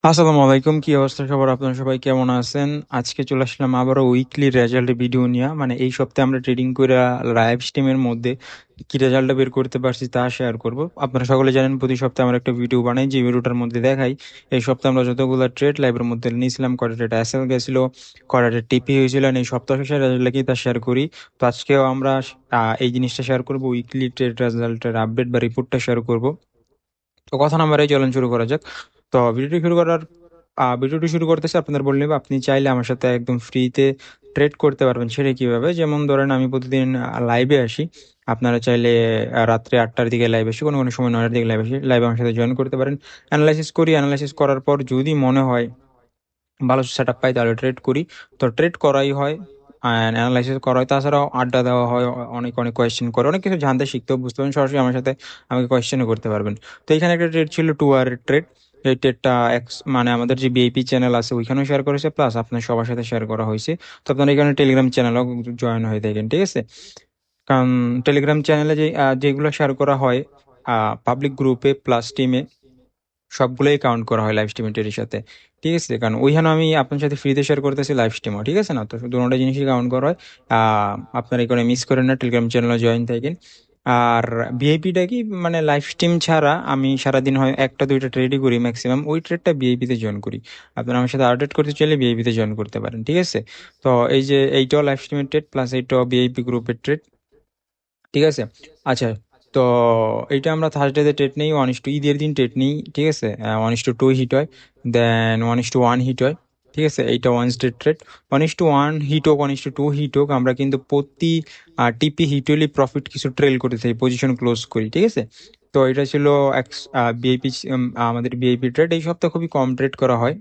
আসসালামু আলাইকুম, কি অবস্থা সবার? আপনারা সবাই কেমন আছেন? আজকে চলে আসলাম আবারও উইকলি রেজাল্টের ভিডিও নিয়ে। মানে এই সপ্তাহে আমরা ট্রেডিং করে লাইভ স্ট্রিমের মধ্যে কি রেজাল্টটা বের করতে পারছি তা শেয়ার করব। আপনারা সকলে জানেন প্রতি সপ্তাহে আমরা একটা ভিডিও বানাই, যে ভিডিওটার মধ্যে দেখাই এই সপ্তাহে আমরা যতগুলো ট্রেড লাইভের মধ্যে নিয়েছিলাম, কয়টা ট্রেড এসএল গেছিল, কয়টা ট্রেড টিপি হয়েছিল, and এই সপ্তাহ শেষে রেজাল্টটা কি তা শেয়ার করি। তো আজকেও আমরা এই জিনিসটা শেয়ার করব, উইকলি ট্রেড রেজাল্টের আপডেট বা রিপোর্টটা শেয়ার করব। তো কথা নাম্বারে চলেন শুরু করা যাক। তো ভিডিওটি শুরু করতেছে আপনাদের বলে নেব, আপনি চাইলে আমার সাথে একদম ফ্রিতে ট্রেড করতে পারবেন। সেটা কিভাবে? যেমন ধরেন আমি প্রতিদিন লাইভে আসি। আপনারা চাইলে রাত্রে 8টার দিকে লাইভ আসি, কোনো কোনো সময় 9টার দিকে লাইভ আসি, লাইভে আমার সাথে জয়েন করতে পারেন। অ্যানালাইসিস করি, অ্যানালাইসিস করার পর যদি মনে হয় ভালো সেট আপ পাই তাহলে ট্রেড করি। তো ট্রেড করাই হয়, অ্যানালাইসিস করা হয়, তাছাড়াও আড্ডা দেওয়া হয়, অনেক অনেক কোয়েশ্চেন করে, অনেক কিছু জানতে শিখতেও বুঝতে পারেন। সরাসরি আমার সাথে আমাকে কোয়েশ্চেনও করতে পারবেন। তো এখানে একটা ট্রেড ছিল 2 আওয়ারের ট্রেড। এই ট্রেডটা এক্স মানে আমাদের যে বিআইপি চ্যানেল আছে ওইখানেও শেয়ার করেছে, প্লাস আপনার সবার সাথে শেয়ার করা হয়েছে। তো আপনারা এখানে টেলিগ্রাম চ্যানেলও জয়েন হয়ে থাকেন, ঠিক আছে? কারণ টেলিগ্রাম চ্যানেলে যেগুলো শেয়ার করা হয় পাবলিক গ্রুপে প্লাস টিমে, সবগুলোই কাউন্ট করা হয় লাইভ স্ট্রিমের সাথে, ঠিক আছে? কারণ ওইখানে আমি আপনার সাথে ফ্রিতে শেয়ার করতেছি লাইভ স্ট্রিমও, ঠিক আছে না? তো দুটো জিনিসই কাউন্ট করা হয়। আপনার এখানে মিস করেন না, টেলিগ্রাম চ্যানেলে জয়েন থাকেন। আর ভিআইপিটা কি, মানে লাইভ স্ট্রিম ছাড়া আমি সারাদিন হয় একটা দুইটা ট্রেডই করি ম্যাক্সিমাম, ওই ট্রেডটা ভিআইপিতে জয়েন করি। আপনারা আমার সাথে আপডেট করতে চাইলে ভিআইপিতে জয়েন করতে পারেন, ঠিক আছে? তো এই যে এইটাও লাইভ স্ট্রিমের ট্রেড, প্লাস এইটাও ভিআইপি গ্রুপের ট্রেড, ঠিক আছে? আচ্ছা, তো এইটা আমরা থার্সডেতে ট্রেড নেই, 1:2 ঈদের দিন ট্রেড নেই, ঠিক আছে? 1:2 হিট হয়, দেন 1:1 হিট হয়, ঠিক আছে? এইটা ওয়ান্সডে ট্রেড। 1:1 হিট হোক, 1:2 হিট হোক, আমরা কিন্তু প্রতি টিপি হিট হলে প্রফিট কিছু ট্রেল করতে চাই, পজিশন ক্লোজ করি, ঠিক আছে? তো এটা ছিল বিআইপি, আমাদের বিআইপি ট্রেড। এই সপ্তাহে খুবই কম ট্রেড করা হয়,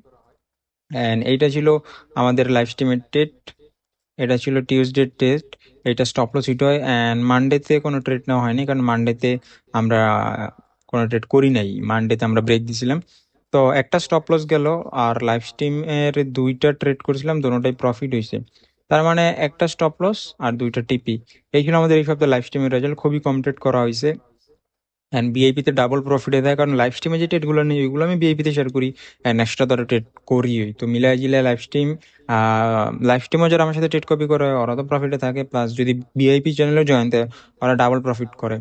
অ্যান্ড এইটা ছিল আমাদের লাইভ স্ট্রিমের ট্রেড। এটা ছিল টিউসডে টেস্ট। এটা স্টপ লস হিট হয়, অ্যান্ড মানডেতে কোনো ট্রেড নেওয়া হয়নি, কারণ মানডেতে আমরা কোনো ট্রেড করি নাই, মানডেতে আমরা ব্রেক দিছিলাম। তো একটা স্টপ লস গেল, আর লাইভ স্ট্রিমের দুইটা ট্রেড করেছিলাম, দুটোটাই প্রফিট হয়েছে। তার মানে একটা স্টপ লস আর দুইটা টিপি। এই ছিল আমাদের এই সপ্তাহে লাইভ স্ট্রিমের রেজাল্ট, খুবই কম ট্রেড করা হয়েছে। অ্যান্ড বিআইপিতে ডাবল প্রফিটে দেয়, কারণ লাইভ স্ট্রিমে যে ট্রেডগুলো নেই ওইগুলো আমি বিআইপিতে শেয়ার করি, অ্যান্ড এক্সট্রা ধরো ট্রেড করি। তো মিলাই জিলাই লাইভ স্ট্রিমও যারা আমার সাথে ট্রেড কপি করে ওরা তো প্রফিটে থাকে, প্লাস যদি বিআইপি চ্যানেলেও জয়েন দেয় ওরা ডাবল প্রফিট করে।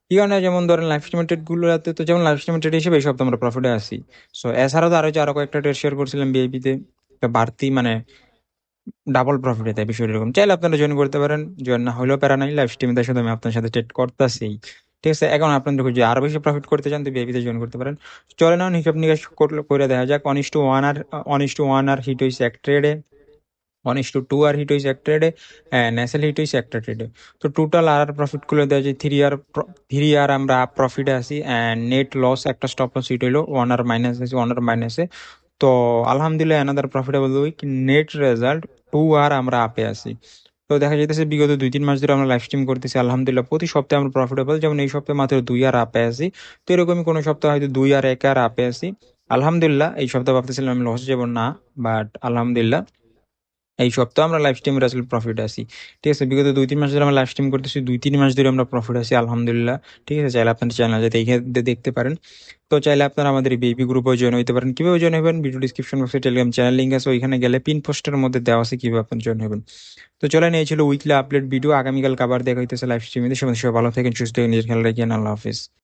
কি কারণে? যেমন ধরেন লাইভ স্ট্রিমের ট্রেডগুলোতে তো, যেমন লাইভ স্ট্রিমের ট্রেড হিসেবে এই সপ্তাহে আমরা প্রফিটে আসি। সো এছাড়াও তো আরো কয়েকটা ট্রেড শেয়ার করছিলাম বিআইপিতে, বাড়তি মানে ডাবল প্রফিটে দেয় বিষয়টা এরকম। চাইলে আপনারা জয়েন করতে পারেন, জয়েন না হলেও প্যারা নাই, লাইভ স্ট্রিমে তার সাথে আমি আপনার সাথে ট্রেড করতেছি, ঠিক আছে? এখন আপনাদের যদি আরো বেশি প্রফিট করতে চান তো বিআইপিতে জয়েন করতে পারেন। চলে না, হিসাব নিকাশ করে দেখা যাক। 1:1 আর 1:1 আর হিট হয়েছে এক ট্রেডে, 1:2 আর হিট হয়েছে এক ট্রেডে, নেসেল হিট হয়েছে একটা ট্রেডে। তো টোটাল আর প্রফিট করে দেওয়া যায় 3 আর আমরা প্রফিটে আছি, অ্যান্ড নেট লস একটা স্টপ লস হিট হইলো, 1 আর মাইনাস আছে, 1 আর মাইনাসে। তো আলহামদুলিল্লাহ another profitable week, net result 2 আর আমরা আপে আছি। তো দেখা যাইতেছে বিগত 2-3 মাস ধরে আমরা লাইভ স্ট্রিম করতেছি, আলহামদুলিল্লাহ প্রতি সপ্তাহে আমরা প্রফিটেবল। যেমন এই সপ্তাহে মাত্র 2 আর আপে আছি। তো এরকমই কোনো সপ্তাহে হয়তো 2 আর 1 আর আপে আছি। আলহামদুলিল্লাহ এই সপ্তাহে ভাবতেছিলাম আমি লস যাবো না, বাট আলহামদুলিল্লাহ এই সপ্তাহে আমরা লাইভ স্ট্রিমের আসলে প্রফিট আছি, ঠিক আছে? বিগত 2-3 মাস ধরে আমরা লাইভ স্ট্রিম করতেছি, 2-3 মাস ধরে আমরা প্রফিট আছি আলহামদুলিল্লাহ, ঠিক আছে? চাইলে আপনার চ্যানেল যেতে দেখতে পারেন। তো চাইলে আপনারা আমাদের বিপি গ্রুপে জয়েন হতে পারেন। কিভাবে জয়েন হবেন? ভিডিও ডিসক্রিপশন বক্সে টেলিগ্রাম চ্যানেল লিঙ্ক আছে, ওইখানে গেলে পিন পোস্টের মধ্যে দেওয়া আছে কিভাবে আপনার জয়েন হবেন। তো চলেন, এই ছিল উইকলি আপডেট ভিডিও। আগামীকাল আবার দেখা হইতেছে লাইভ স্ট্রিমে। সে ভালো থাকেন, সুস্থ থাকেন, নিজের খেয়াল রাখেন। আল্লাহ হাফিজ।